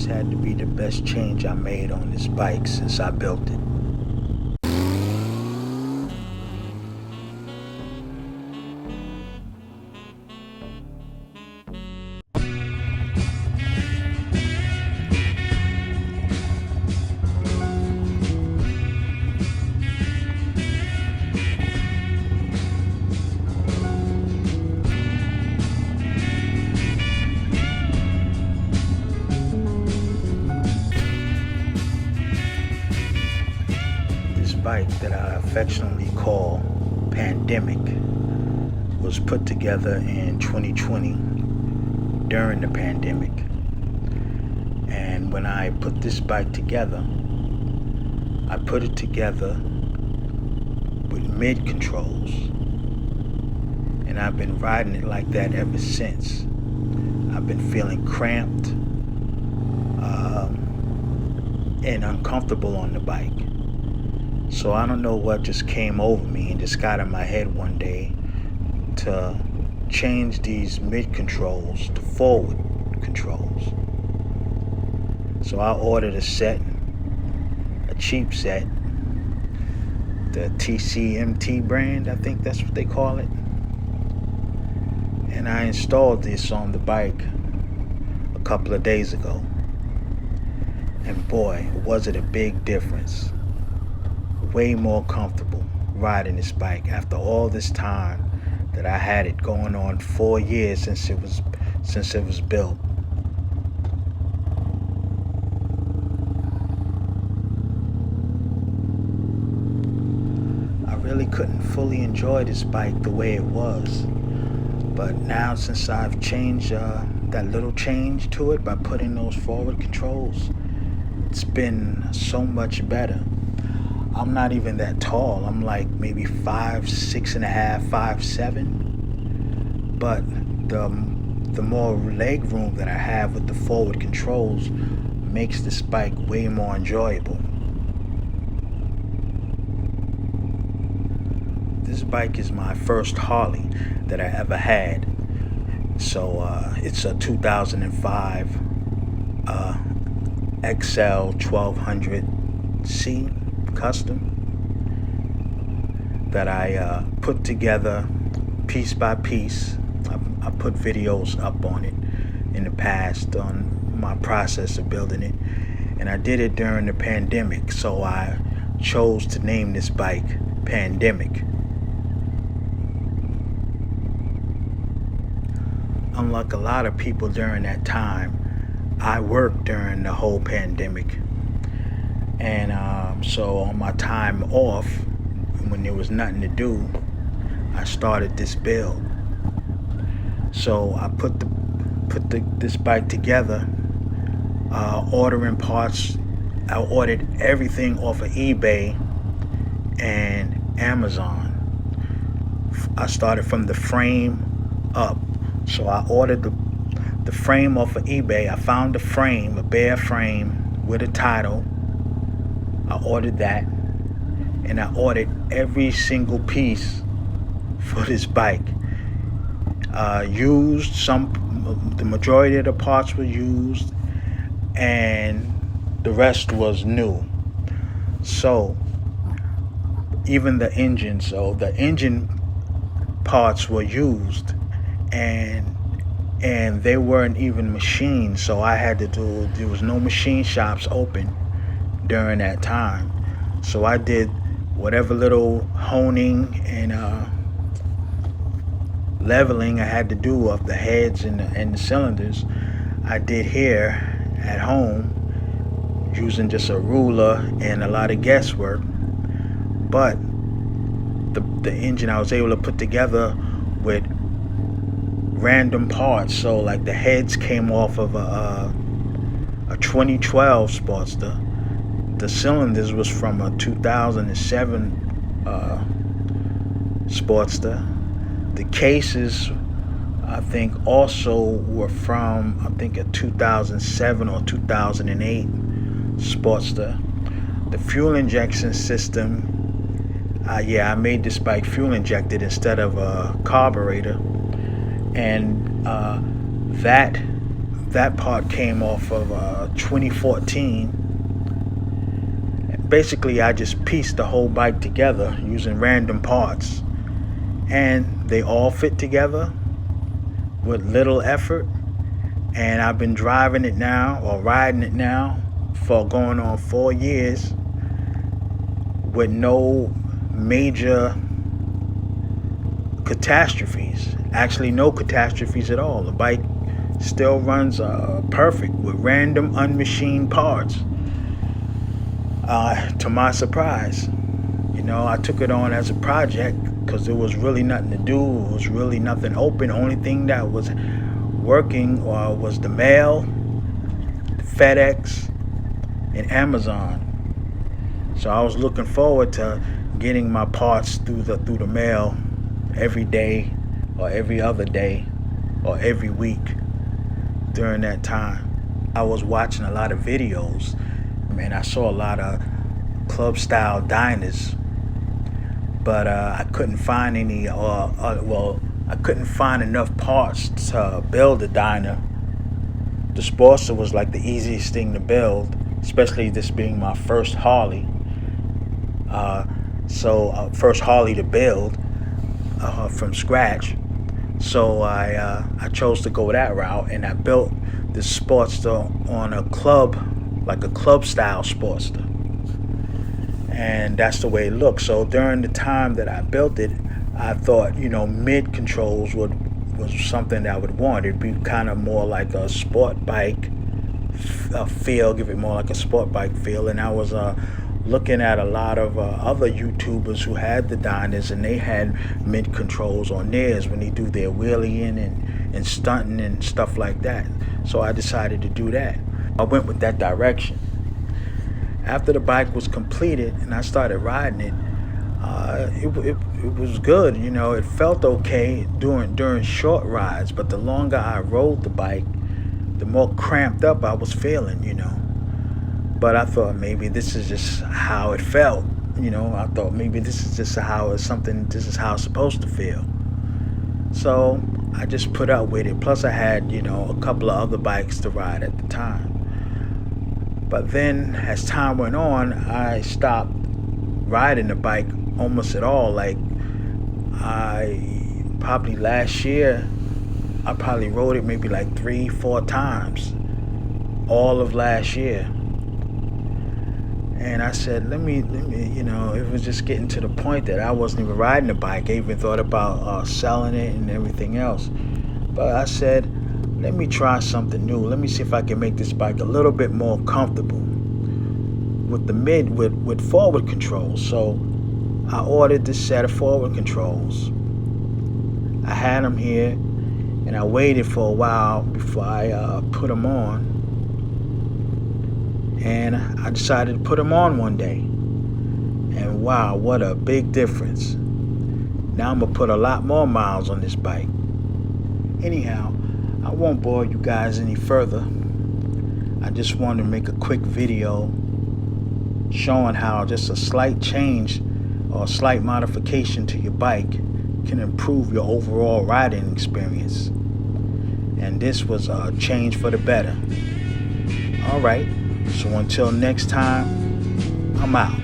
This had to be the best change I made on this bike since I built it. This bike that I affectionately call Pandemic was put together in 2020 during the pandemic. And when I put this bike together, I put it together with mid controls. And I've been riding it like that ever since. I've been feeling cramped and uncomfortable on the bike. So I don't know what just came over me and just got in my head one day to change these mid controls to forward controls. So I ordered a set, a cheap set, the TCMT brand, I think that's what they call it. And I installed this on the bike a couple of days ago. And boy, was it a big difference. Way more comfortable riding this bike after all this time that I had it going on 4 years since it was built. I really couldn't fully enjoy this bike the way it was. But now since I've changed that little change to it by putting those forward controls, it's been so much better. I'm not even that tall. I'm like maybe 5'6.5", 5'7". But the more leg room that I have with the forward controls makes this bike way more enjoyable. This bike is my first Harley that I ever had. So it's a 2005 XL 1200C custom that I put together piece by piece. I put videos up on it in the past on my process of building it, and I did it during the pandemic, so I chose to name this bike Pandemic. Unlike a lot of people during that time, I worked during the whole pandemic. And so on my time off, when there was nothing to do, I started this build. So I put this bike together, ordering parts. I ordered everything off of eBay and Amazon. I started from the frame up. So I ordered the frame off of eBay. I found a frame, a bare frame with a title. I ordered that, and I ordered every single piece for this bike. Used, the majority of the parts were used, and the rest was new. So even the engine, the engine parts were used, and they weren't even machined. So I had to do. There was no machine shops open during that time. So I did whatever little honing and leveling I had to do of the heads and the cylinders. I did here at home using just a ruler and a lot of guesswork. But the engine I was able to put together with random parts. So like the heads came off of a 2012 Sportster. The cylinders was from a 2007 Sportster. The cases, I think, also were from, I think, a 2007 or 2008 Sportster. The fuel injection system, I made this bike fuel injected instead of a carburetor, and that that part came off of 2014. Basically, I just pieced the whole bike together using random parts, and they all fit together with little effort. And I've been driving it now, or riding it now, for going on 4 years with no major catastrophes. Actually, no catastrophes at all. The bike still runs perfect with random unmachined parts. To my surprise, I took it on as a project because there was really nothing to do. It was really nothing open. Only thing that was working was the mail, FedEx, and Amazon. So I was looking forward to getting my parts through the mail every day, or every other day, or every week during that time. I was watching a lot of videos. Man, I saw a lot of club style diners, but I couldn't find any. I couldn't find enough parts to build a diner. The Sportster was like the easiest thing to build, especially this being my first Harley. First Harley to build from scratch. So I chose to go that route, and I built this Sportster on a club, like a club style Sportster, and that's the way it looked. So during the time that I built it, I thought mid controls was something that I would want. It'd be kind of more like a sport bike feel, give it more like a sport bike feel. And I was looking at a lot of other YouTubers who had the diners, and they had mid controls on theirs when they do their wheeling and stunting and stuff like that. So I decided to do that. I went with that direction. After the bike was completed and I started riding it, it was good. It felt okay during short rides, but the longer I rode the bike, the more cramped up I was feeling. But I thought maybe this is just how it felt. I thought maybe this is just how it's something. This is how it's supposed to feel. So I just put up with it. Plus, I had a couple of other bikes to ride at the time. But then, as time went on, I stopped riding the bike almost at all. Like, probably last year, I probably rode it maybe like 3-4 times, all of last year. And I said, let me, it was just getting to the point that I wasn't even riding the bike. I even thought about selling it and everything else. But I said, let me try something new. Let me see if I can make this bike a little bit more comfortable with with forward controls. So I ordered this set of forward controls. I had them here, and I waited for a while before I put them on. And I decided to put them on one day. And wow, what a big difference. Now I'm going to put a lot more miles on this bike. Anyhow, I won't bore you guys any further. I just wanted to make a quick video showing how just a slight change or a slight modification to your bike can improve your overall riding experience. And this was a change for the better. Alright, so until next time, I'm out.